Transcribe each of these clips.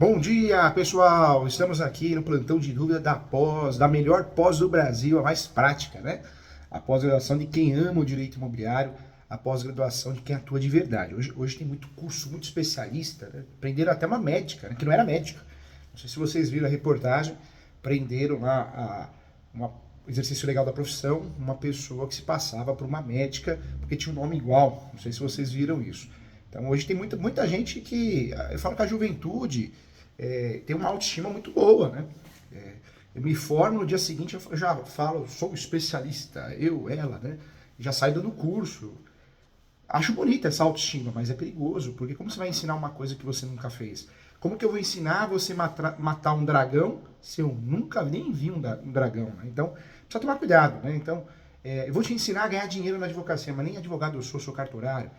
Bom dia, pessoal! Estamos aqui no plantão de dúvida da melhor pós do Brasil, a mais prática, né? A pós-graduação de quem ama o direito imobiliário, a pós-graduação de quem atua de verdade. Hoje tem muito curso, muito especialista, né? Prenderam até uma médica, né? Que não era médica. Não sei se vocês viram a reportagem, prenderam lá um exercício legal da profissão, uma pessoa que se passava por uma médica, porque tinha um nome igual. Não sei se vocês viram isso. Então hoje tem muita gente que, eu falo que a juventude tem uma autoestima muito boa, né? Eu me formo, no dia seguinte eu já falo, sou especialista, ela, né? Já saio dando curso. Acho bonita essa autoestima, mas é perigoso, porque como você vai ensinar uma coisa que você nunca fez? Como que eu vou ensinar você matar um dragão se eu nunca nem vi um dragão, né? Então, precisa tomar cuidado, né? Então, eu vou te ensinar a ganhar dinheiro na advocacia, mas nem advogado eu sou cartorário.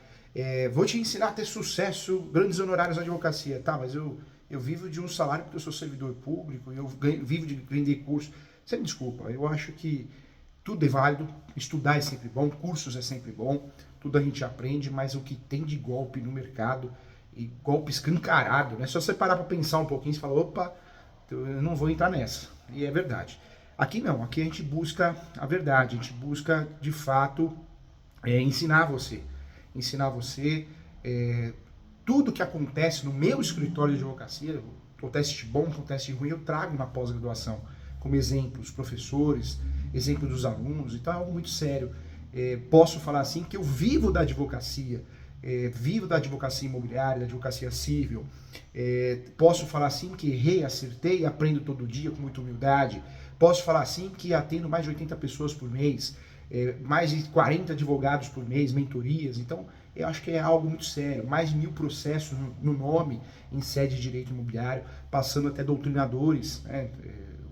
Vou te ensinar a ter sucesso, grandes honorários na advocacia. Tá, mas eu vivo de um salário porque eu sou servidor público, vivo de vender curso. Você me desculpa, eu acho que tudo é válido, estudar é sempre bom, cursos é sempre bom, tudo a gente aprende, mas o que tem de golpe no mercado, e golpe escancarado, né? Se você parar para pensar um pouquinho, você fala, opa, eu não vou entrar nessa. E é verdade. Aqui não, aqui a gente busca a verdade, a gente busca, de fato, ensinar você. Ensinar você tudo que acontece no meu escritório de advocacia, acontece de bom, acontece de ruim, eu trago na pós-graduação como exemplos, professores, exemplo dos alunos, então é algo muito sério. Posso falar assim que eu vivo da advocacia imobiliária, da advocacia civil. Posso falar assim que errei, acertei, aprendo todo dia com muita humildade. Posso falar assim que atendo mais de 80 pessoas por mês, mais de 40 advogados por mês, mentorias. Então, eu acho que é algo muito sério. Mais de 1000 processos no nome em sede de direito imobiliário, passando até doutrinadores, né?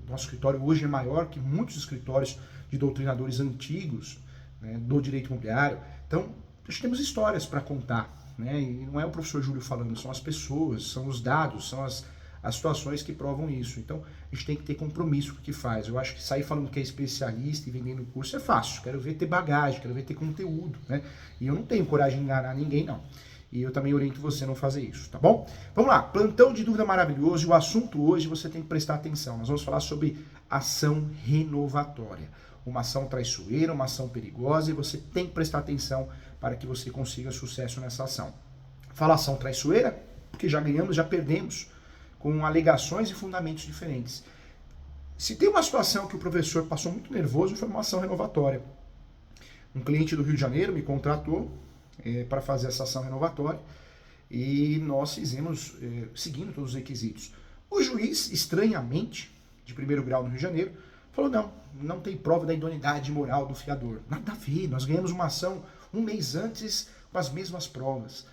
Nosso escritório hoje é maior que muitos escritórios de doutrinadores antigos, né, do direito imobiliário. Então, nós temos histórias para contar, né? E não é o professor Júlio falando, são as pessoas, são os dados, são as situações que provam isso. Então, a gente tem que ter compromisso com o que faz. Eu acho que sair falando que é especialista e vendendo curso é fácil. Quero ver ter bagagem, quero ver ter conteúdo, né? E eu não tenho coragem de enganar ninguém, não. E eu também oriento você a não fazer isso, tá bom? Vamos lá, plantão de dúvida maravilhoso. E o assunto hoje você tem que prestar atenção. Nós vamos falar sobre ação renovatória. Uma ação traiçoeira, uma ação perigosa, e você tem que prestar atenção para que você consiga sucesso nessa ação. Fala ação traiçoeira, porque já ganhamos, já perdemos, com alegações e fundamentos diferentes. Se tem uma situação que o professor passou muito nervoso, foi uma ação renovatória. Um cliente do Rio de Janeiro me contratou para fazer essa ação renovatória e nós fizemos, seguindo todos os requisitos. O juiz, estranhamente, de primeiro grau no Rio de Janeiro, falou, não tem prova da idoneidade moral do fiador. Nada a ver, nós ganhamos uma ação um mês antes com as mesmas provas.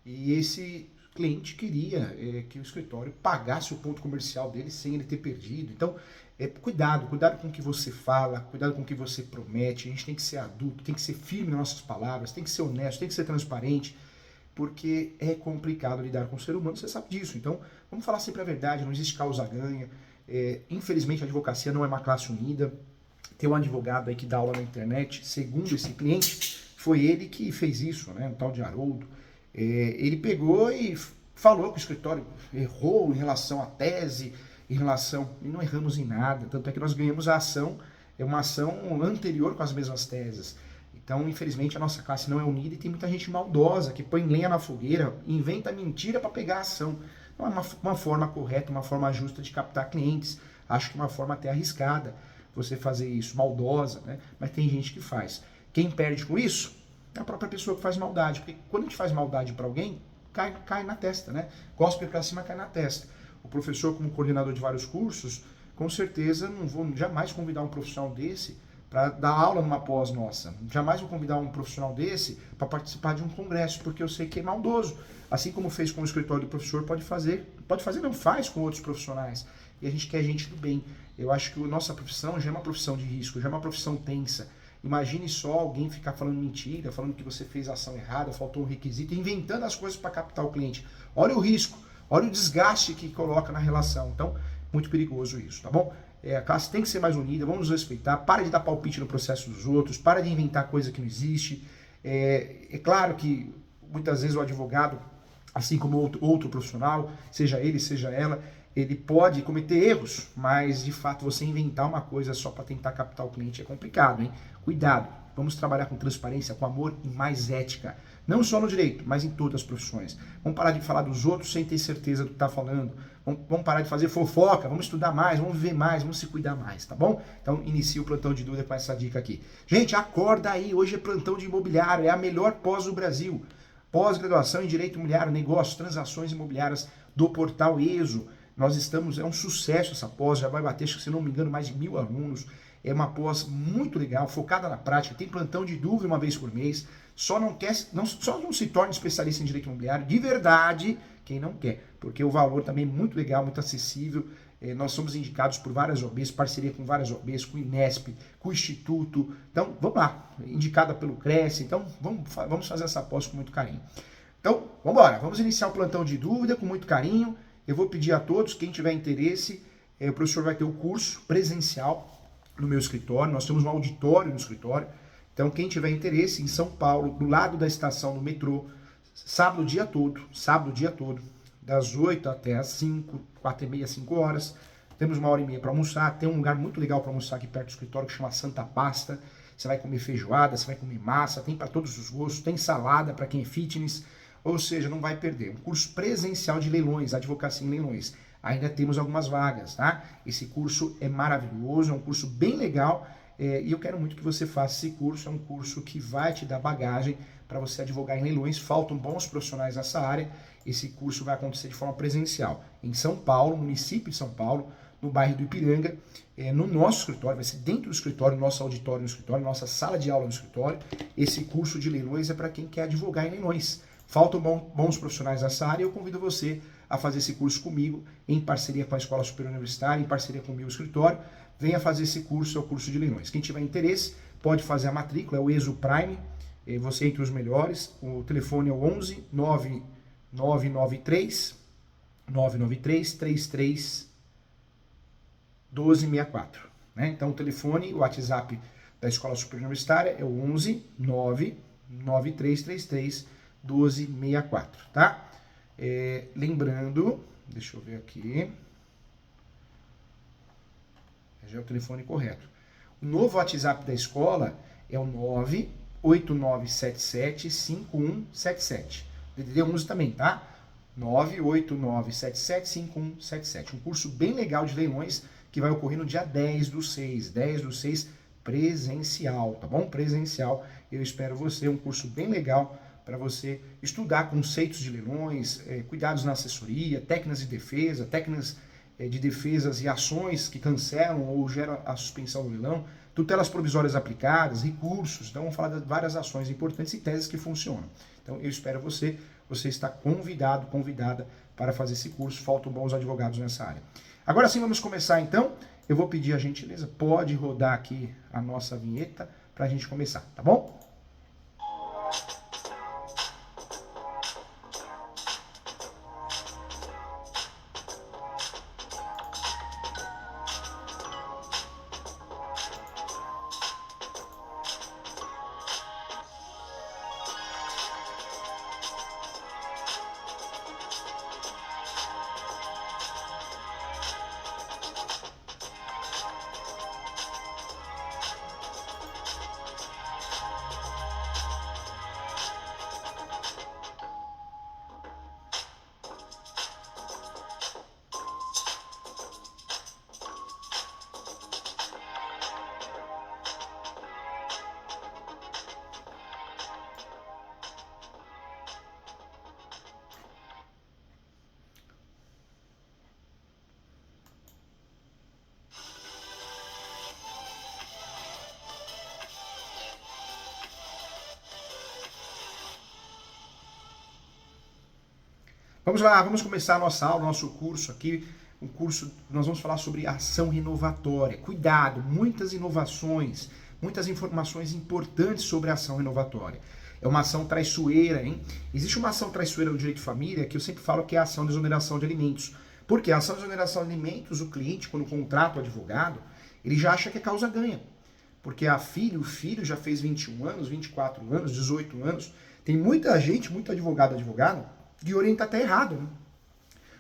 E esse cliente queria que o escritório pagasse o ponto comercial dele sem ele ter perdido. Então, cuidado com o que você fala, cuidado com o que você promete. A gente tem que ser adulto, tem que ser firme nas nossas palavras, tem que ser honesto, tem que ser transparente, porque é complicado lidar com o ser humano, você sabe disso. Então, vamos falar sempre a verdade, não existe causa-ganha. Infelizmente, a advocacia não é uma classe unida. Tem um advogado aí que dá aula na internet, segundo esse cliente, foi ele que fez isso, né? Um tal de Haroldo. Ele pegou e falou que o escritório errou em relação à tese, e não erramos em nada, tanto é que nós ganhamos a ação, uma ação anterior com as mesmas teses. Então, infelizmente, a nossa classe não é unida e tem muita gente maldosa que põe lenha na fogueira, inventa mentira para pegar a ação. Não é uma forma correta, uma forma justa de captar clientes. Acho que é uma forma até arriscada você fazer isso, maldosa, né? Mas tem gente que faz. Quem perde com isso? É a própria pessoa que faz maldade, porque quando a gente faz maldade para alguém, cai na testa, né? Cospe para cima, cai na testa. O professor, como coordenador de vários cursos, com certeza não vou jamais convidar um profissional desse para dar aula numa pós nossa. Jamais vou convidar um profissional desse para participar de um congresso, porque eu sei que é maldoso. Assim como fez com o escritório do professor, faz com outros profissionais. E a gente quer gente do bem. Eu acho que a nossa profissão já é uma profissão de risco, já é uma profissão tensa. Imagine só alguém ficar falando mentira, falando que você fez a ação errada, faltou um requisito, inventando as coisas para captar o cliente. Olha o risco, olha o desgaste que coloca na relação. Então, muito perigoso isso, tá bom? A classe tem que ser mais unida, vamos nos respeitar, para de dar palpite no processo dos outros, para de inventar coisa que não existe. É claro que muitas vezes o advogado assim como outro profissional, seja ele, seja ela, ele pode cometer erros, mas de fato você inventar uma coisa só para tentar captar o cliente é complicado, hein? Cuidado, vamos trabalhar com transparência, com amor e mais ética. Não só no direito, mas em todas as profissões. Vamos parar de falar dos outros sem ter certeza do que está falando. Vamos parar de fazer fofoca, vamos estudar mais, vamos viver mais, vamos se cuidar mais, tá bom? Então inicia o plantão de dúvida com essa dica aqui. Gente, acorda aí, hoje é plantão de imobiliário, é a melhor pós do Brasil. Pós-graduação em Direito Imobiliário, Negócios, Transações Imobiliárias do Portal ESO. Nós estamos, é um sucesso essa pós, já vai bater, se não me engano, mais de 1000 alunos. É uma pós muito legal, focada na prática, tem plantão de dúvida uma vez por mês. Só não se torna especialista em direito imobiliário de verdade quem não quer, porque o valor também é muito legal, muito acessível. Nós somos indicados por várias OABs, parceria com várias OABs, com o Inesp, com o Instituto. Então, vamos lá, indicada pelo Cresce. Então, vamos fazer essa pós com muito carinho. Então, vamos embora, vamos iniciar o plantão de dúvida com muito carinho. Eu vou pedir a todos, quem tiver interesse, o professor vai ter o curso presencial no meu escritório. Nós temos um auditório no escritório. Então, quem tiver interesse, em São Paulo, do lado da estação do metrô, sábado o dia todo, das 8 até as 5, 4h30, 5 horas. Temos 1h30 para almoçar. Tem um lugar muito legal para almoçar aqui perto do escritório que chama Santa Pasta. Você vai comer feijoada, você vai comer massa, tem para todos os gostos, tem salada para quem é fitness, ou seja, não vai perder. Um curso presencial de leilões, advocacia em leilões. Ainda temos algumas vagas, tá? Esse curso é maravilhoso, é um curso bem legal. E eu quero muito que você faça esse curso, é um curso que vai te dar bagagem para você advogar em leilões. Faltam bons profissionais nessa área. Esse curso vai acontecer de forma presencial em São Paulo, município de São Paulo, no bairro do Ipiranga, no nosso escritório, vai ser dentro do escritório, nosso auditório no escritório, nossa sala de aula no escritório. Esse curso de leilões é para quem quer advogar em leilões. Faltam bons profissionais nessa área e eu convido você a fazer esse curso comigo, em parceria com a Escola Superior Universitária, em parceria com o meu escritório. Venha fazer esse curso, é o curso de leilões. Quem tiver interesse, pode fazer a matrícula, é o ESO Prime, você entre os melhores. O telefone é o 11 993 33 1264. Né? Então o telefone, o WhatsApp da Escola Superior Universitária é o 11 99333 1264, tá? Lembrando, deixa eu ver aqui, já é o telefone correto. O novo WhatsApp da escola é o 989775177. DDD 11 também, tá? 989775177. Um curso bem legal de leilões que vai ocorrer no dia 10/6, presencial, tá bom? Presencial. Eu espero você, um curso bem legal para você estudar conceitos de leilões, cuidados na assessoria, técnicas de defesa, técnicas de defesas e ações que cancelam ou geram a suspensão do leilão, tutelas provisórias aplicadas, recursos. Então vamos falar de várias ações importantes e teses que funcionam. Então eu espero você está convidado, convidada para fazer esse curso. Faltam bons advogados nessa área. Agora sim, vamos começar então. Eu vou pedir a gentileza, pode rodar aqui a nossa vinheta para a gente começar, tá bom? Vamos lá, vamos começar a nossa aula, nosso curso aqui. Um curso, nós vamos falar sobre ação renovatória. Cuidado, muitas inovações, muitas informações importantes sobre a ação renovatória. É uma ação traiçoeira, hein? Existe uma ação traiçoeira no direito de família que eu sempre falo que é a ação de exoneração de alimentos. Por quê? A ação de exoneração de alimentos, o cliente, quando contrata o advogado, ele já acha que é causa ganha. Porque o filho já fez 21 anos, 24 anos, 18 anos. Tem muita gente, muito advogado, E orienta até errado, né?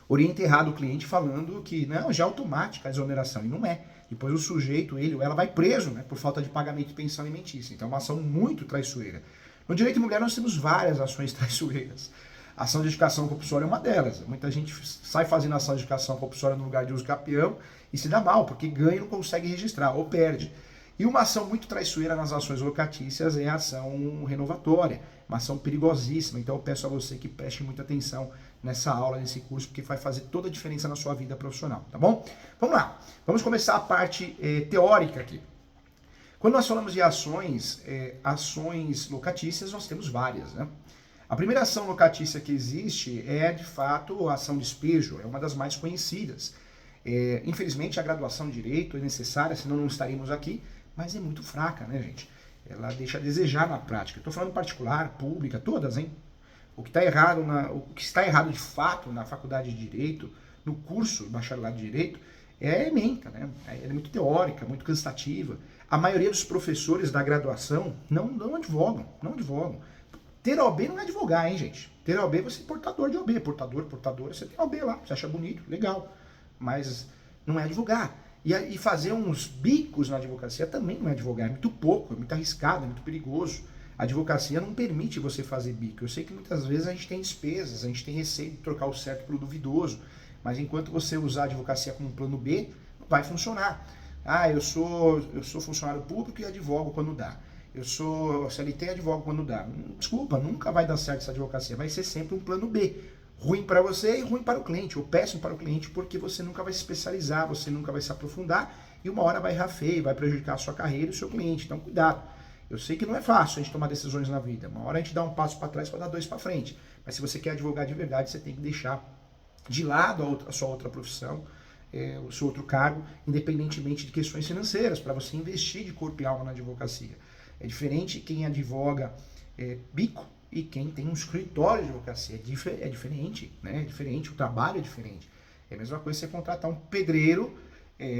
Orienta errado o cliente falando que não, já é automática a exoneração, e não é. Depois o sujeito, ele ou ela, vai preso, né, por falta de pagamento de pensão alimentícia. Então é uma ação muito traiçoeira. No direito imobiliário nós temos várias ações traiçoeiras. A ação de edificação compulsória é uma delas. Muita gente sai fazendo ação de edificação compulsória no lugar de uso capião e se dá mal, porque ganha e não consegue registrar, ou perde. E uma ação muito traiçoeira nas ações locatícias é a ação renovatória, uma ação perigosíssima. Então eu peço a você que preste muita atenção nessa aula, nesse curso, porque vai fazer toda a diferença na sua vida profissional, tá bom? Vamos lá, vamos começar a parte teórica aqui. Quando nós falamos de ações locatícias, nós temos várias, né? A primeira ação locatícia que existe é, de fato, a ação de despejo, é uma das mais conhecidas. Infelizmente, a graduação de Direito é necessária, senão não estaríamos aqui, mas é muito fraca, né, gente? Ela deixa a desejar na prática. Estou falando particular, pública, todas, hein? O que está errado, o que está errado de fato na faculdade de Direito, no curso de bacharelado de Direito, é a ementa, né? Ela é muito teórica, muito cansativa. A maioria dos professores da graduação não advogam, não advogam. Ter OAB não é advogar, hein, gente? Ter OAB você é portador de OAB, portadora, você tem OAB lá, você acha bonito, legal, mas não é advogar. E fazer uns bicos na advocacia também não é advogar, é muito pouco, é muito arriscado, é muito perigoso. A advocacia não permite você fazer bico. Eu sei que muitas vezes a gente tem despesas, a gente tem receio de trocar o certo pelo duvidoso, mas enquanto você usar a advocacia como plano B, não vai funcionar. Ah, eu sou funcionário público e advogo quando dá. Eu sou CLT e advogo quando dá. Desculpa, nunca vai dar certo essa advocacia. Vai ser sempre um plano B. Ruim para você e ruim para o cliente, ou péssimo para o cliente, porque você nunca vai se especializar, você nunca vai se aprofundar e uma hora vai errar feio, vai prejudicar a sua carreira e o seu cliente. Então, cuidado. Eu sei que não é fácil a gente tomar decisões na vida. Uma hora a gente dá um passo para trás para dar dois para frente. Mas se você quer advogar de verdade, você tem que deixar de lado a sua outra profissão, o seu outro cargo, independentemente de questões financeiras, para você investir de corpo e alma na advocacia. É diferente quem advoga bico e quem tem um escritório de advocacia. É diferente, né? É diferente, o trabalho é diferente. É a mesma coisa você contratar um pedreiro,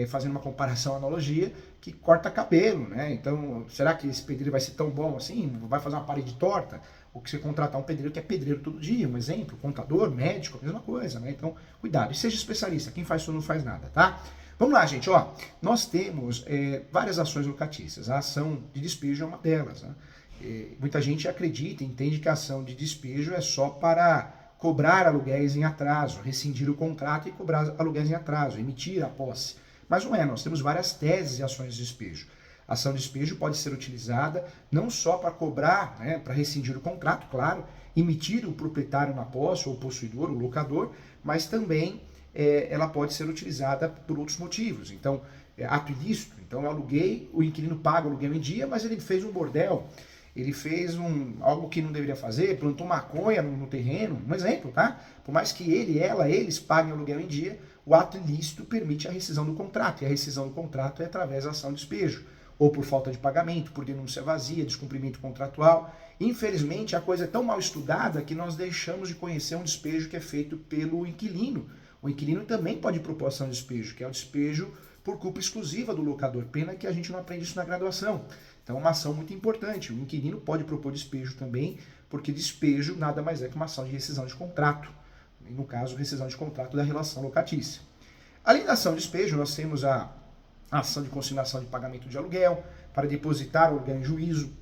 fazendo uma comparação, analogia, que corta cabelo, né? Então, será que esse pedreiro vai ser tão bom assim? Vai fazer uma parede torta? Ou que você contratar um pedreiro que é pedreiro todo dia, um exemplo, contador, médico, a mesma coisa, né? Então, cuidado, e seja especialista, quem faz tudo não faz nada, tá? Vamos lá, gente, ó, nós temos várias ações locatícias, a ação de despejo é uma delas, né? Muita gente acredita, entende que a ação de despejo é só para cobrar aluguéis em atraso, rescindir o contrato e cobrar aluguéis em atraso, emitir a posse. Mas não é, nós temos várias teses e ações de despejo. A ação de despejo pode ser utilizada não só para cobrar, né, para rescindir o contrato, claro, emitir o proprietário na posse, ou o possuidor, o locador, mas também ela pode ser utilizada por outros motivos. Então, ato ilícito, então eu aluguei, o inquilino paga o aluguel em dia, mas ele fez um bordel, ele fez algo que não deveria fazer, plantou maconha no terreno, um exemplo, tá? Por mais que eles paguem o aluguel em dia, o ato ilícito permite a rescisão do contrato, e a rescisão do contrato é através da ação de despejo, ou por falta de pagamento, por denúncia vazia, descumprimento contratual. Infelizmente, a coisa é tão mal estudada que nós deixamos de conhecer um despejo que é feito pelo inquilino. O inquilino também pode propor ação de despejo, que é o despejo por culpa exclusiva do locador. Pena que a gente não aprende isso na graduação. Então é uma ação muito importante. O inquilino pode propor despejo também, porque despejo nada mais é que uma ação de rescisão de contrato. E no caso, rescisão de contrato da relação locatícia. Além da ação de despejo, nós temos a ação de consignação de pagamento de aluguel, para depositar o aluguel em juízo,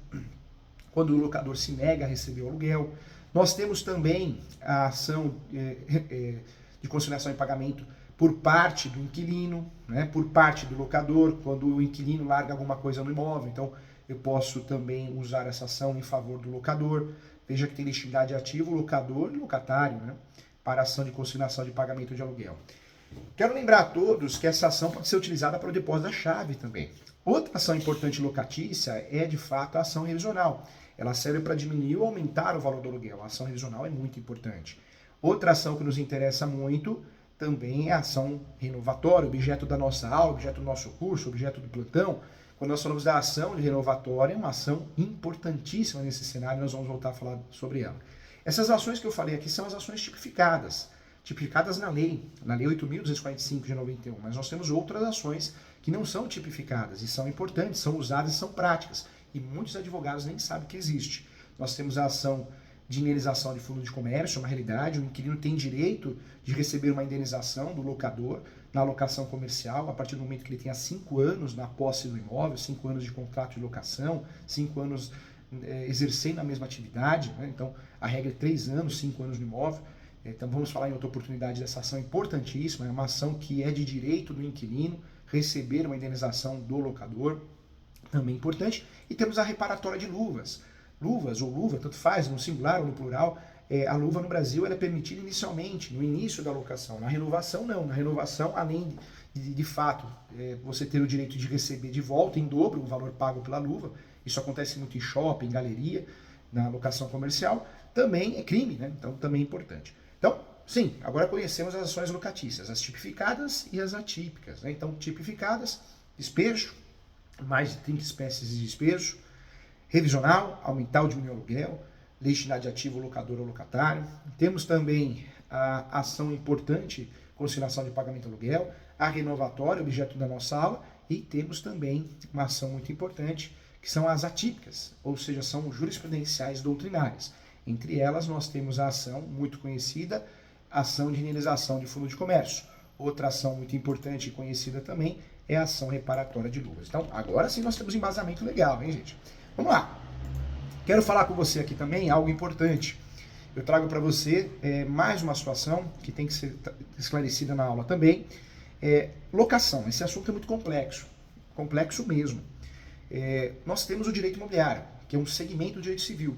quando o locador se nega a receber o aluguel. Nós temos também a ação de consignação de pagamento por parte do inquilino, né, por parte do locador, quando o inquilino larga alguma coisa no imóvel. Então, eu posso também usar essa ação em favor do locador. Veja que tem legitimidade ativa o locador e o locatário, né, para a ação de consignação de pagamento de aluguel. Quero lembrar a todos que essa ação pode ser utilizada para o depósito da chave também. Outra ação importante locatícia é, de fato, a ação revisional. Ela serve para diminuir ou aumentar o valor do aluguel. A ação revisional é muito importante. Outra ação que nos interessa muito também é a ação renovatória, objeto da nossa aula, objeto do nosso curso, objeto do plantão. Quando nós falamos da ação de renovatória, é uma ação importantíssima nesse cenário, nós vamos voltar a falar sobre ela. Essas ações que eu falei aqui são as ações tipificadas na lei 8.245 de 91, mas nós temos outras ações que não são tipificadas e são importantes, são usadas e são práticas, e muitos advogados nem sabem que existe. Nós temos a ação de indenização de fundo de comércio, é uma realidade. O inquilino tem direito de receber uma indenização do locador na locação comercial, a partir do momento que ele tenha 5 anos na posse do imóvel, 5 anos de contrato de locação, 5 anos exercendo a mesma atividade, né? Então a regra é 3 anos, 5 anos no imóvel. Então vamos falar em outra oportunidade dessa ação importantíssima, é uma ação que é de direito do inquilino receber uma indenização do locador, também importante. E temos a reparatória de luvas. Luvas ou luva, tanto faz, no singular ou no plural. A luva no Brasil ela é permitida inicialmente, no início da locação. Na renovação não, na renovação além de fato você ter o direito de receber de volta em dobro o valor pago pela luva, isso acontece muito em shopping, galeria, na locação comercial, também é crime, né? Então também é importante. Então, sim, agora conhecemos as ações locatícias, as tipificadas e as atípicas, né? Então, tipificadas, despejo, mais de 30 espécies de despejo, revisional, aumentar ou diminuir o aluguel, legitimidade ativa, locador ou locatário. Temos também a ação importante, conciliação de pagamento do aluguel, a renovatória, objeto da nossa aula, e temos também uma ação muito importante, que são as atípicas, ou seja, são jurisprudenciais doutrinárias. Entre elas, nós temos a ação muito conhecida, ação de indenização de fundo de comércio. Outra ação muito importante e conhecida também é a ação reparatória de luvas. Então, agora sim nós temos embasamento legal, hein, gente? Vamos lá. Quero falar com você aqui também algo importante. Eu trago para você mais uma situação que tem que ser esclarecida na aula também. Locação. Esse assunto é muito complexo. Complexo mesmo. Nós temos o direito imobiliário, que é um segmento do direito civil.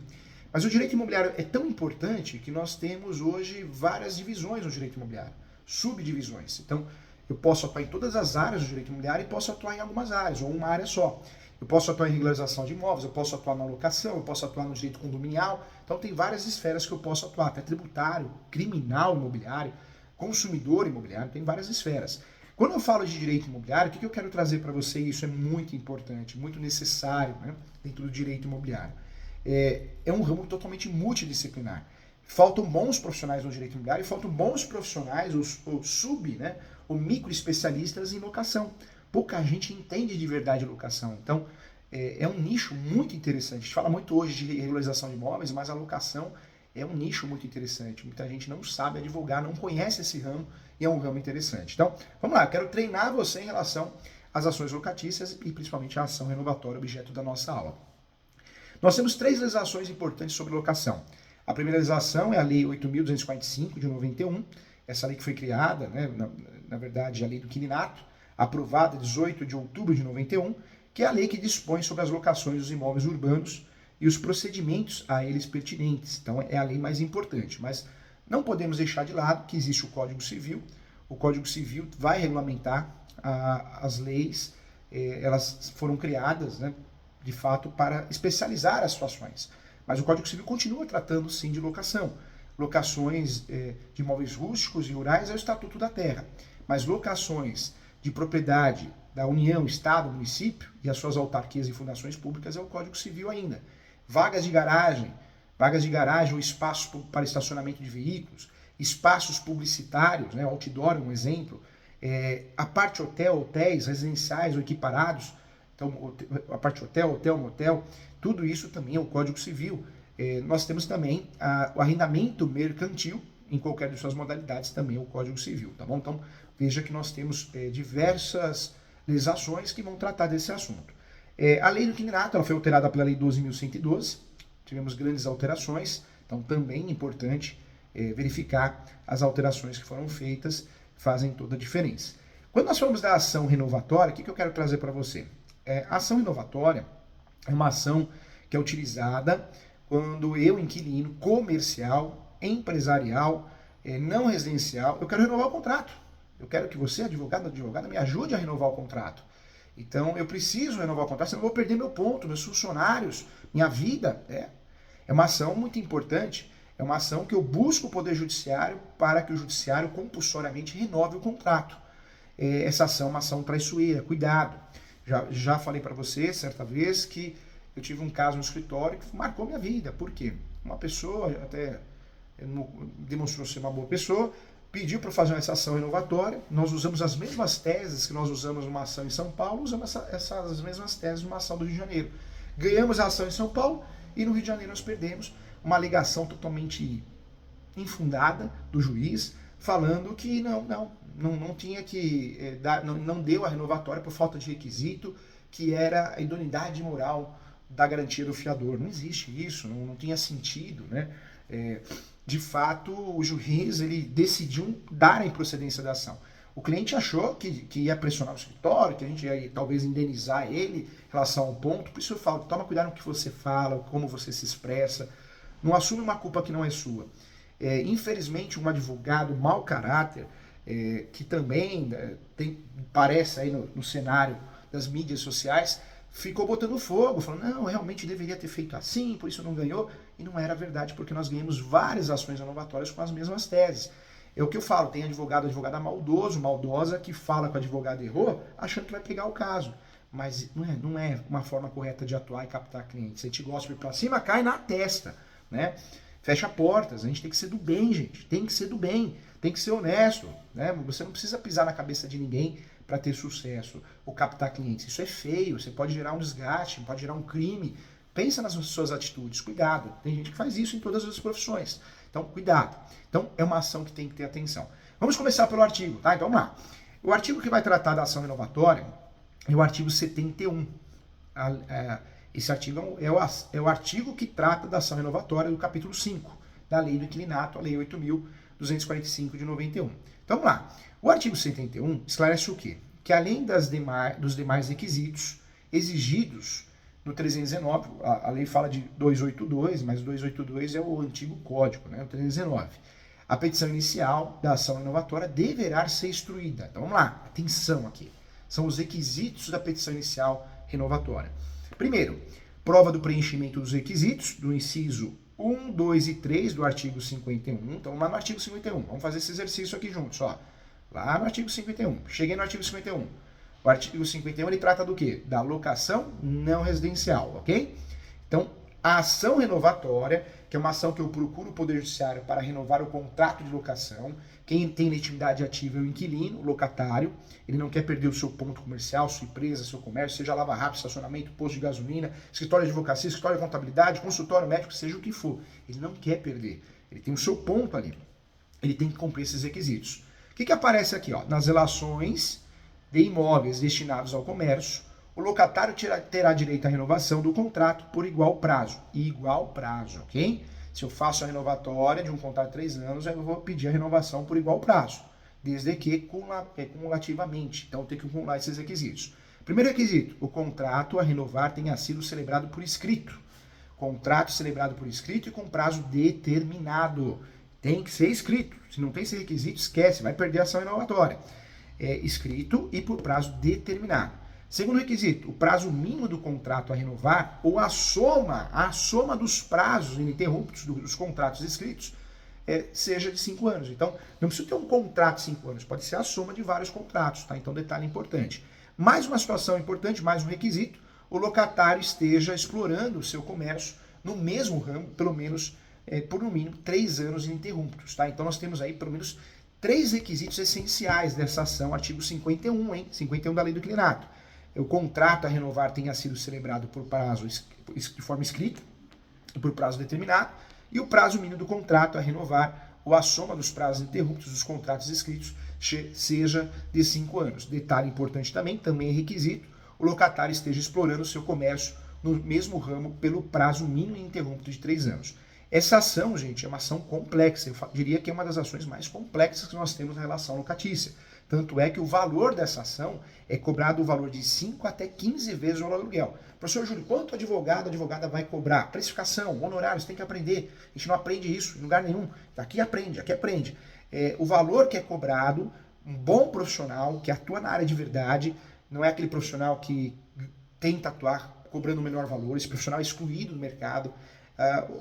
Mas o direito imobiliário é tão importante que nós temos hoje várias divisões no direito imobiliário, subdivisões. Então, eu posso atuar em todas as áreas do direito imobiliário e posso atuar em algumas áreas, ou uma área só. Eu posso atuar em regularização de imóveis, eu posso atuar na locação, eu posso atuar no direito condominial. Então, tem várias esferas que eu posso atuar, até tributário, criminal imobiliário, consumidor imobiliário, tem várias esferas. Quando eu falo de direito imobiliário, o que eu quero trazer para você, e isso é muito importante, muito necessário, né, dentro do direito imobiliário. É um ramo totalmente multidisciplinar. Faltam bons profissionais no direito imobiliário e faltam bons profissionais, ou micro especialistas em locação. Pouca gente entende de verdade locação. Então, é um nicho muito interessante. A gente fala muito hoje de regularização de imóveis, mas a locação é um nicho muito interessante. Muita gente não sabe advogar, não conhece esse ramo e é um ramo interessante. Então, vamos lá, eu quero treinar você em relação às ações locatícias e principalmente a ação renovatória, objeto da nossa aula. Nós temos 3 legislações importantes sobre locação. A primeira legislação é a Lei 8.245, de 91, essa lei que foi criada, né, na verdade, a Lei do Quininato, aprovada 18 de outubro de 91, que é a lei que dispõe sobre as locações dos imóveis urbanos e os procedimentos a eles pertinentes. Então, é a lei mais importante. Mas não podemos deixar de lado que existe o Código Civil. O Código Civil vai regulamentar as leis, elas foram criadas, né, de fato, para especializar as situações. Mas o Código Civil continua tratando, sim, de locação. Locações de imóveis rústicos e rurais é o Estatuto da Terra. Mas locações de propriedade da União, Estado, Município e as suas autarquias e fundações públicas é o Código Civil ainda. Vagas de garagem ou espaços para estacionamento de veículos, espaços publicitários, né, outdoor é um exemplo, a parte hotéis, residenciais ou equiparados, então a parte hotel, motel, tudo isso também é o Código Civil. Nós temos também o arrendamento mercantil, em qualquer de suas modalidades, também é o Código Civil, tá bom? Então, veja que nós temos diversas legislações que vão tratar desse assunto. A Lei do Quininato, ela foi alterada pela Lei 12.112, tivemos grandes alterações, então também é importante verificar as alterações que foram feitas, fazem toda a diferença. Quando nós falamos da ação renovatória, o que eu quero trazer para você? A ação renovatória é uma ação que é utilizada quando eu, inquilino, comercial, empresarial, não residencial, eu quero renovar o contrato. Eu quero que você, advogada, me ajude a renovar o contrato. Então, eu preciso renovar o contrato, senão eu vou perder meu ponto, meus funcionários, minha vida. É uma ação muito importante, é uma ação que eu busco o Poder Judiciário para que o Judiciário compulsoriamente renove o contrato. Essa ação é uma ação traiçoeira, cuidado. Já falei para você, certa vez, que eu tive um caso no escritório que marcou minha vida. Por quê? Uma pessoa, até demonstrou ser uma boa pessoa, pediu para fazer essa ação renovatória. Nós usamos as mesmas teses que nós usamos numa ação em São Paulo, usamos essas mesmas teses numa ação do Rio de Janeiro. Ganhamos a ação em São Paulo E no Rio de Janeiro nós perdemos uma alegação totalmente infundada do juiz, falando que não tinha que dar, não deu a renovatória por falta de requisito, que era a idoneidade moral da garantia do fiador. Não existe isso, não tinha sentido, né? De fato, o juiz ele decidiu dar a improcedência da ação. O cliente achou que ia pressionar o escritório, que a gente ia talvez indenizar ele em relação ao ponto. Por isso eu falo, toma cuidado no que você fala, como você se expressa. Não assume uma culpa que não é sua. Infelizmente, um advogado mau caráter, que também parece aí no cenário das mídias sociais, ficou botando fogo, falando, não, realmente deveria ter feito assim, por isso não ganhou. E não era verdade, porque nós ganhamos várias ações renovatórias com as mesmas teses. É o que eu falo, tem advogada maldoso, maldosa, que fala que o advogado errou, achando que vai pegar o caso. Mas não é uma forma correta de atuar e captar clientes. Se a gente gosta de ir pra cima, cai na testa, né? Fecha portas, a gente tem que ser do bem, gente. Tem que ser do bem, tem que ser honesto, né? Você não precisa pisar na cabeça de ninguém para ter sucesso ou captar clientes. Isso é feio, você pode gerar um desgaste, pode gerar um crime. Pensa nas suas atitudes, cuidado. Tem gente que faz isso em todas as profissões. Então, cuidado. Então, é uma ação que tem que ter atenção. Vamos começar pelo artigo, tá? Então, vamos lá. O artigo que vai tratar da ação renovatória é o artigo 71. Esse artigo é o artigo que trata da ação renovatória do capítulo 5 da Lei do Inquilinato, a Lei 8.245 de 91. Então, vamos lá. O artigo 71 esclarece o quê? Que além dos demais requisitos exigidos no 319, a lei fala de 282, mas o 282 é o antigo código, né? O 319. A petição inicial da ação renovatória deverá ser instruída. Então vamos lá, atenção aqui. São os requisitos da petição inicial renovatória. Primeiro, prova do preenchimento dos requisitos, do inciso 1, 2 e 3 do artigo 51. Então vamos lá no artigo 51. Vamos fazer esse exercício aqui juntos, ó. Lá no artigo 51. Cheguei no artigo 51. O artigo 51 ele trata do quê? Da locação não residencial, ok? Então, a ação renovatória, que é uma ação que eu procuro o Poder Judiciário para renovar o contrato de locação. Quem tem legitimidade ativa é o inquilino, o locatário. Ele não quer perder o seu ponto comercial, sua empresa, seu comércio, seja lava rápido, estacionamento, posto de gasolina, escritório de advocacia, escritório de contabilidade, consultório médico, seja o que for. Ele não quer perder. Ele tem o seu ponto ali. Ele tem que cumprir esses requisitos. O que aparece aqui? Ó? Nas relações de imóveis destinados ao comércio, o locatário terá direito à renovação do contrato por igual prazo. Igual prazo, ok? Se eu faço a renovatória de um contrato de 3 anos, eu vou pedir a renovação por igual prazo, desde que cumulativamente. Então, eu tenho que acumular esses requisitos. Primeiro requisito, o contrato a renovar tenha sido celebrado por escrito. Contrato celebrado por escrito e com prazo determinado. Tem que ser escrito. Se não tem esse requisito, esquece, vai perder a ação renovatória. Escrito e por prazo determinado. Segundo requisito, o prazo mínimo do contrato a renovar ou a soma dos prazos ininterruptos dos contratos escritos seja de 5 anos. Então, não precisa ter um contrato de 5 anos, pode ser a soma de vários contratos, tá? Então, detalhe importante. Mais uma situação importante, mais um requisito, o locatário esteja explorando o seu comércio no mesmo ramo, pelo menos por no mínimo 3 anos ininterruptos, tá? Então, nós temos aí pelo menos 3 requisitos essenciais dessa ação, artigo 51, 51 da Lei do Inquilinato. O contrato a renovar tenha sido celebrado por prazo de forma escrita e por prazo determinado, e o prazo mínimo do contrato a renovar ou a soma dos prazos interruptos dos contratos escritos seja de 5 anos. Detalhe importante também é requisito, o locatário esteja explorando o seu comércio no mesmo ramo pelo prazo mínimo ininterrupto de 3 anos. Essa ação, gente, é uma ação complexa. Eu diria que é uma das ações mais complexas que nós temos na relação locatícia. Tanto é que o valor dessa ação é cobrado o valor de 5 até 15 vezes o valor do aluguel. Professor Júlio, quanto a advogada vai cobrar? Precificação, honorários, tem que aprender. A gente não aprende isso em lugar nenhum. Aqui aprende. O valor que é cobrado, um bom profissional que atua na área de verdade, não é aquele profissional que tenta atuar cobrando o menor valor, esse profissional é excluído do mercado.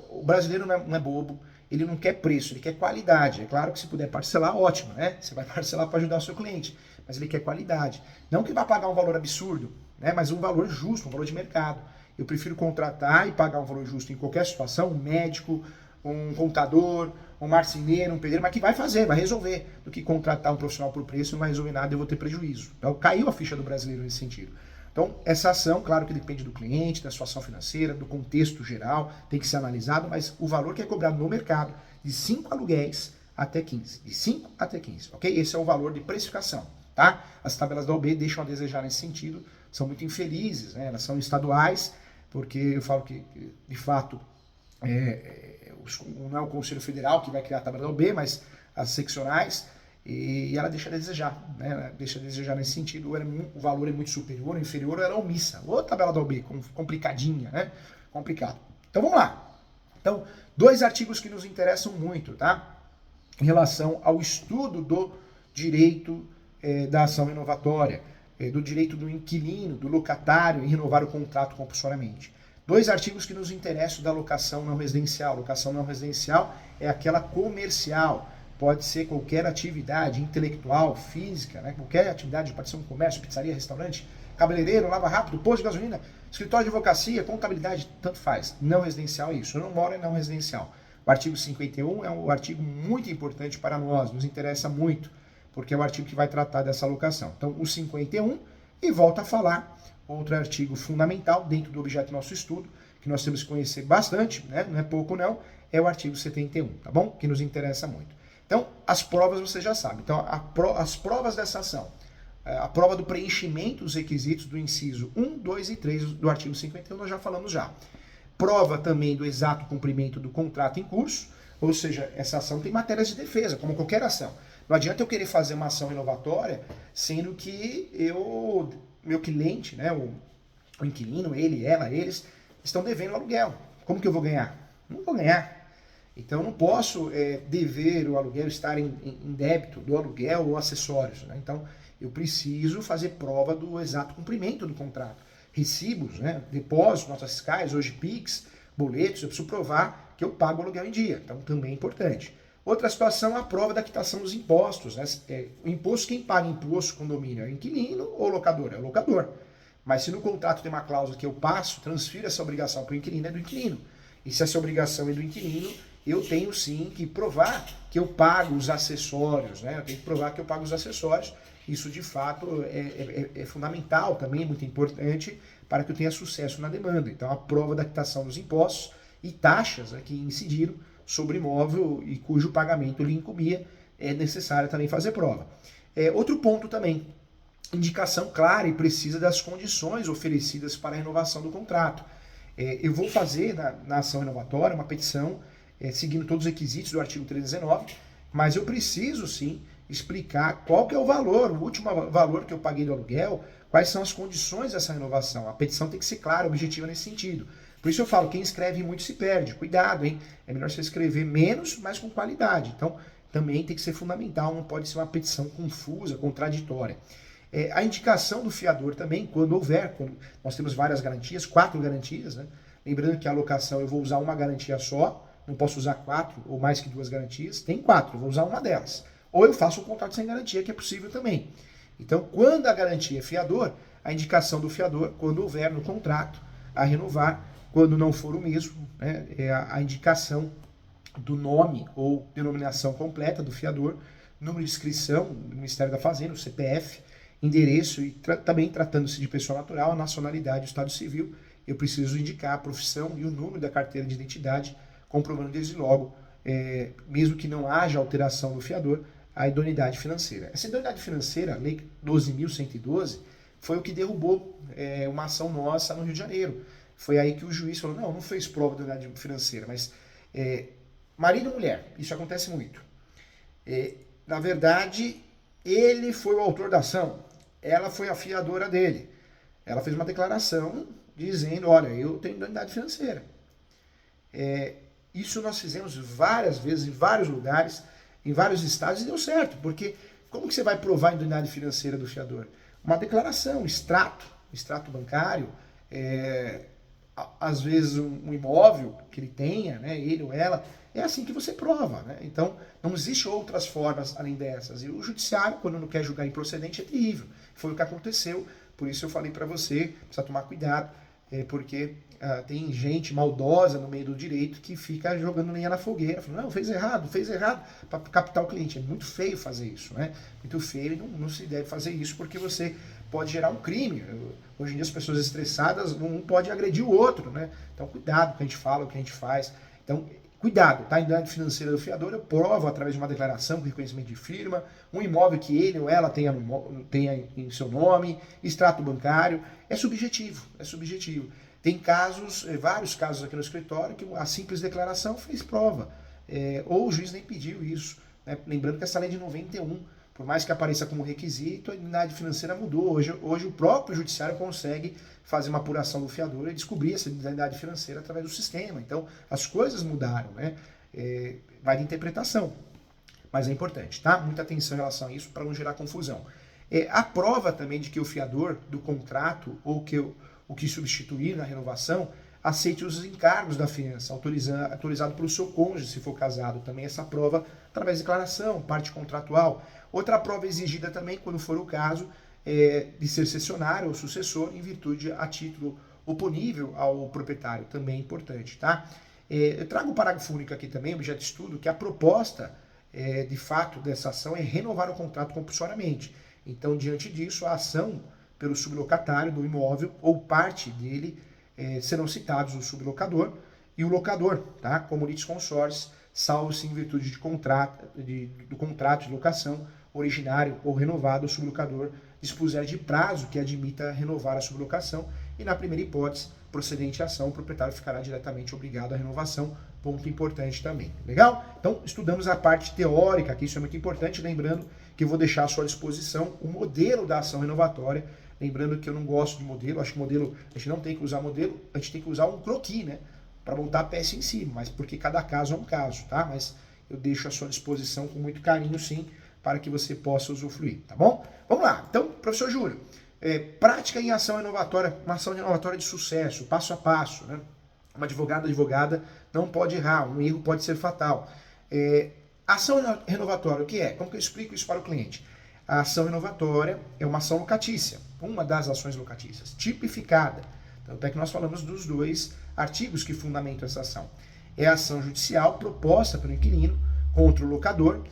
O brasileiro não é bobo, ele não quer preço, ele quer qualidade. É claro que se puder parcelar, ótimo, né? Você vai parcelar para ajudar o seu cliente, mas ele quer qualidade. Não que vai pagar um valor absurdo, né? Mas um valor justo, um valor de mercado. Eu prefiro contratar e pagar um valor justo em qualquer situação, um médico, um contador, um marceneiro, um pedreiro, mas que vai fazer, vai resolver, do que contratar um profissional por preço e não vai resolver nada e eu vou ter prejuízo. Então caiu a ficha do brasileiro nesse sentido. Então, essa ação, claro que depende do cliente, da situação financeira, do contexto geral, tem que ser analisado, mas o valor que é cobrado no mercado, de 5 aluguéis até 15. De 5 até 15, ok? Esse é o valor de precificação, tá? As tabelas da OAB deixam a desejar nesse sentido, são muito infelizes, né? Elas são estaduais, porque eu falo que, de fato, não é o Conselho Federal que vai criar a tabela da OAB, mas as seccionais, e ela deixa a desejar, né? Ela deixa a desejar nesse sentido, o valor é muito superior, o inferior era omissa. Ô, tabela da OAB, complicadinha, né? Complicado. Então vamos lá. Então, 2 artigos que nos interessam muito, tá? Em relação ao estudo do direito da ação renovatória, do direito do inquilino, do locatário em renovar o contrato compulsoriamente. 2 artigos que nos interessam da locação não residencial. Locação não residencial é aquela comercial. Pode ser qualquer atividade intelectual, física, né? Qualquer atividade, pode ser um comércio, pizzaria, restaurante, cabeleireiro, lava rápido, posto de gasolina, escritório de advocacia, contabilidade, tanto faz. Não residencial é isso. Eu não moro em não residencial. O artigo 51 é um artigo muito importante para nós, nos interessa muito, porque é o artigo que vai tratar dessa locação. Então, o 51, e volta a falar, outro artigo fundamental dentro do objeto do nosso estudo, que nós temos que conhecer bastante, né? Não é pouco não, é o artigo 71, tá bom? Que nos interessa muito. Então, as provas você já sabe. Então, as provas dessa ação, a prova do preenchimento dos requisitos do inciso 1, 2 e 3 do artigo 51, nós já falamos já. Prova também do exato cumprimento do contrato em curso, ou seja, essa ação tem matérias de defesa, como qualquer ação. Não adianta eu querer fazer uma ação inovatória, sendo que meu cliente, né, o inquilino, ele, ela, eles, estão devendo aluguel. Como que eu vou ganhar? Não vou ganhar. Então, eu não posso dever o aluguel, estar em débito do aluguel ou acessórios, né? Então, eu preciso fazer prova do exato cumprimento do contrato. Recibos, né? Depósitos, notas fiscais, hoje PIX, boletos, eu preciso provar que eu pago o aluguel em dia. Então, também é importante. Outra situação é a prova da quitação dos impostos, né? O imposto, quem paga imposto condomínio é o inquilino ou o locador? É o locador. Mas se no contrato tem uma cláusula que eu transfiro essa obrigação para o inquilino, é do inquilino. E se essa obrigação é do inquilino, eu tenho sim que provar que eu pago os acessórios, né? Eu tenho que provar que eu pago os acessórios. Isso de fato é fundamental, também é muito importante para que eu tenha sucesso na demanda. Então, a prova da quitação dos impostos e taxas, né, que incidiram sobre imóvel e cujo pagamento lhe incumbia, é necessário também fazer prova. Outro ponto também, indicação clara e precisa das condições oferecidas para a renovação do contrato. Eu vou fazer na ação renovatória uma petição seguindo todos os requisitos do artigo 319, mas eu preciso sim explicar qual que é o valor, o último valor que eu paguei do aluguel, quais são as condições dessa renovação. A petição tem que ser clara, objetiva nesse sentido. Por isso eu falo, quem escreve muito se perde. Cuidado, hein? É melhor você escrever menos, mas com qualidade. Então, também tem que ser fundamental, não pode ser uma petição confusa, contraditória. A indicação do fiador também, quando houver, quando nós temos várias garantias, 4 garantias, né? Lembrando que a locação eu vou usar uma garantia só, não posso usar 4 ou mais que 2 garantias, tem 4, eu vou usar uma delas. Ou eu faço um contrato sem garantia, que é possível também. Então, quando a garantia é fiador, a indicação do fiador, quando houver no contrato a renovar, quando não for o mesmo, né, é a indicação do nome ou denominação completa do fiador, número de inscrição do Ministério da Fazenda, o CPF, endereço e também tratando-se de pessoa natural, a nacionalidade, o estado civil, eu preciso indicar a profissão e o número da carteira de identidade, comprovando desde logo, mesmo que não haja alteração do fiador, a idoneidade financeira. Essa idoneidade financeira, a Lei 12.112, foi o que derrubou uma ação nossa no Rio de Janeiro. Foi aí que o juiz falou, não fez prova de idoneidade financeira, mas marido e mulher, isso acontece muito. Na verdade, ele foi o autor da ação, ela foi a fiadora dele. Ela fez uma declaração dizendo, olha, eu tenho idoneidade financeira. Isso nós fizemos várias vezes, em vários lugares, em vários estados, e deu certo, porque como que você vai provar a idoneidade financeira do fiador? Uma declaração, extrato bancário, às vezes um imóvel que ele tenha, né, ele ou ela, é assim que você prova, né? Então, não existe outras formas além dessas. E o judiciário, quando não quer julgar improcedente, é terrível. Foi o que aconteceu, por isso eu falei para você, precisa tomar cuidado, porque tem gente maldosa no meio do direito que fica jogando lenha na fogueira, falando, não, fez errado, para captar o cliente. É muito feio fazer isso, né? Muito feio e não se deve fazer isso, porque você pode gerar um crime. Hoje em dia as pessoas estressadas, um pode agredir o outro, né? Então cuidado com o que a gente fala, o que a gente faz. Então, cuidado, tá? A entidade financeira do fiador, eu provo através de uma declaração com reconhecimento de firma, um imóvel que ele ou ela tenha em seu nome, extrato bancário. É subjetivo, é subjetivo. Tem casos, vários casos aqui no escritório, que a simples declaração fez prova. Ou o juiz nem pediu isso. Né? Lembrando que essa lei é de 91, por mais que apareça como requisito, a entidade financeira mudou. Hoje o próprio judiciário consegue fazer uma apuração do fiador e descobrir essa entidade financeira através do sistema. Então, as coisas mudaram, né? Vai de interpretação. Mas é importante, tá? Muita atenção em relação a isso para não gerar confusão. A prova também de que o fiador do contrato ou que o que substituir na renovação aceite os encargos da fiança, autorizado pelo seu cônjuge, se for casado. Também essa prova através de declaração, parte contratual. Outra prova exigida também, quando for o caso, de ser cessionário ou sucessor em virtude a título oponível ao proprietário. Também é importante, tá? Eu trago um parágrafo único aqui também, objeto de estudo, que a proposta, de fato, dessa ação é renovar o contrato compulsoriamente. Então, diante disso, a ação pelo sublocatário do imóvel ou parte dele serão citados o sublocador e o locador, tá? Como litisconsortes, salvo-se em virtude do contrato de locação originário ou renovado, o sublocador dispuser de prazo que admita renovar a sublocação e, na primeira hipótese, procedente à ação, o proprietário ficará diretamente obrigado à renovação. Ponto importante também. Legal? Então, estudamos a parte teórica aqui, isso é muito importante, lembrando que eu vou deixar à sua disposição o modelo da ação renovatória. Lembrando que eu não gosto de modelo, acho que modelo, a gente não tem que usar modelo, a gente tem que usar um croquis, né? Para montar a peça em si, mas porque cada caso é um caso, tá? Mas eu deixo à sua disposição com muito carinho, sim, para que você possa usufruir, tá bom? Vamos lá. Então, professor Júlio, prática em ação renovatória, uma ação renovatória de sucesso, passo a passo, né? Uma advogada não pode errar, um erro pode ser fatal. Ação renovatória, o que é? Como que eu explico isso para o cliente? A ação renovatória é uma ação locatícia, uma das ações locatícias, tipificada. Tanto é que nós falamos dos dois artigos que fundamentam essa ação. É a ação judicial proposta pelo inquilino contra o locador,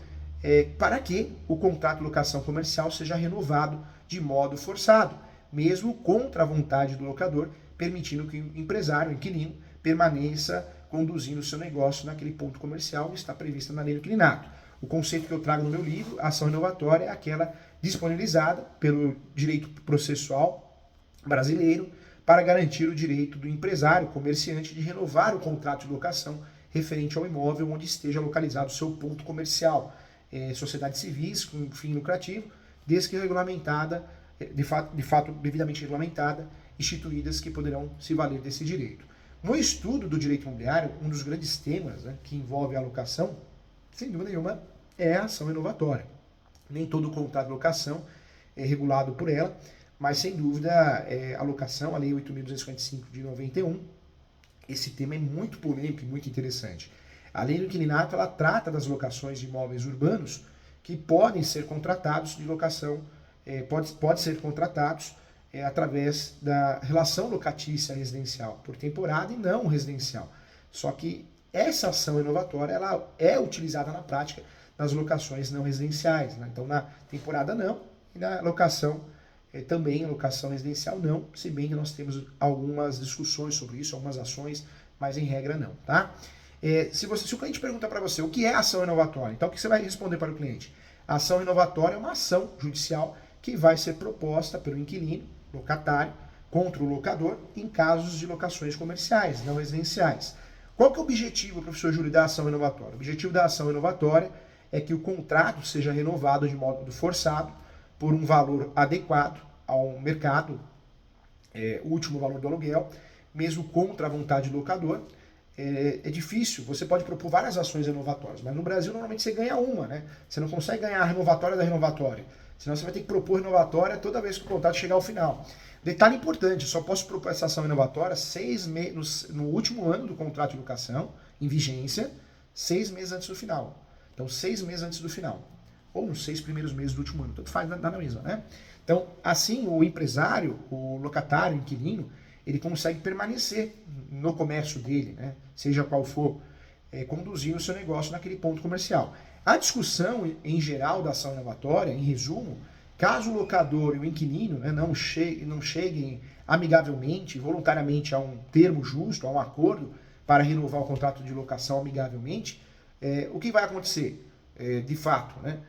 para que o contrato de locação comercial seja renovado de modo forçado, mesmo contra a vontade do locador, permitindo que o empresário, o inquilino, permaneça conduzindo o seu negócio naquele ponto comercial que está previsto na lei do inquilinato. O conceito que eu trago no meu livro, a ação renovatória, é aquela disponibilizada pelo direito processual brasileiro para garantir o direito do empresário, comerciante, de renovar o contrato de locação referente ao imóvel onde esteja localizado o seu ponto comercial. Sociedades civis com fim lucrativo, desde que regulamentada, de fato devidamente regulamentada, instituídas que poderão se valer desse direito. No estudo do direito imobiliário, um dos grandes temas, né, que envolve a locação, sem dúvida nenhuma, é a ação renovatória. Nem todo contrato de locação é regulado por ela, mas sem dúvida a locação, a Lei 8.255 de 91, esse tema é muito polêmico e muito interessante. A Lei do Inquilinato, ela trata das locações de imóveis urbanos que podem ser contratados de locação, pode ser contratados através da relação locatícia residencial, por temporada e não residencial. Só que essa ação renovatória ela é utilizada na prática nas locações não residenciais. Né? Então, na temporada não, e na locação também, locação residencial não, se bem que nós temos algumas discussões sobre isso, algumas ações, mas em regra não. Tá? Se o cliente perguntar para você o que é ação renovatória, então o que você vai responder para o cliente? A ação renovatória é uma ação judicial que vai ser proposta pelo inquilino, locatário, contra o locador em casos de locações comerciais, não residenciais. Qual que é o objetivo, professor Júlio, da ação renovatória? O objetivo da ação renovatória é que o contrato seja renovado de modo forçado por um valor adequado ao mercado, o último valor do aluguel, mesmo contra a vontade do locador. É difícil, você pode propor várias ações renovatórias, mas no Brasil normalmente você ganha uma, né? Você não consegue ganhar a renovatória da renovatória, senão você vai ter que propor renovatória toda vez que o contrato chegar ao final. Detalhe importante, eu só posso propor essa ação renovatória no último ano do contrato de locação, em vigência, 6 meses antes do final. Então, 6 meses antes do final. Ou nos 6 primeiros meses do último ano, tanto faz, dá na mesma, né? Então, assim, o empresário, o locatário, o inquilino, ele consegue permanecer no comércio dele, né? Seja qual for, conduzindo o seu negócio naquele ponto comercial. A discussão, em geral, da ação renovatória, em resumo, Caso o locador e o inquilino, né, não cheguem amigavelmente, voluntariamente a um termo justo, a um acordo para renovar o contrato de locação amigavelmente, o que vai acontecer? De fato, né,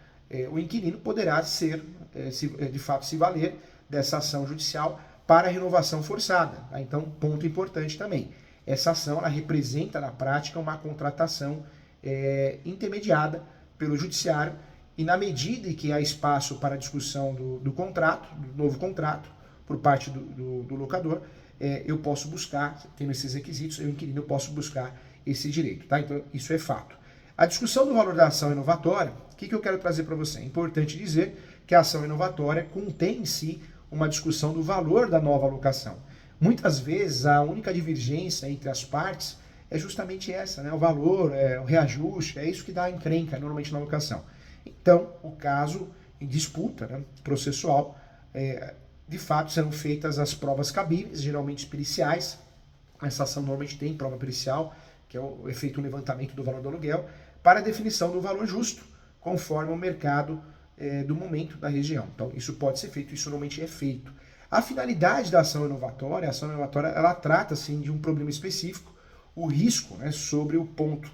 o inquilino poderá de fato se valer dessa ação judicial para renovação forçada. Tá? Então, ponto importante também. Essa ação ela representa na prática uma contratação intermediada pelo judiciário, e na medida em que há espaço para a discussão do contrato, do novo contrato, por parte do locador, eu posso buscar, tendo esses requisitos, eu inquilino, eu posso buscar esse direito. Tá? Então, isso é fato. A discussão do valor da ação inovatória, o que eu quero trazer para você? É importante dizer que a ação inovatória contém em si uma discussão do valor da nova locação. Muitas vezes, a única divergência entre as partes é justamente essa, né? O valor, o reajuste, é isso que dá encrenca normalmente na locação. Então, o caso em disputa, né, processual, de fato serão feitas as provas cabíveis, geralmente periciais. Essa ação normalmente tem prova pericial, que é feito um levantamento do valor do aluguel, para a definição do valor justo, conforme o mercado do momento da região. Então, isso pode ser feito, isso normalmente é feito. A finalidade da ação inovatória, ela trata assim, de um problema específico, o risco, né, sobre o ponto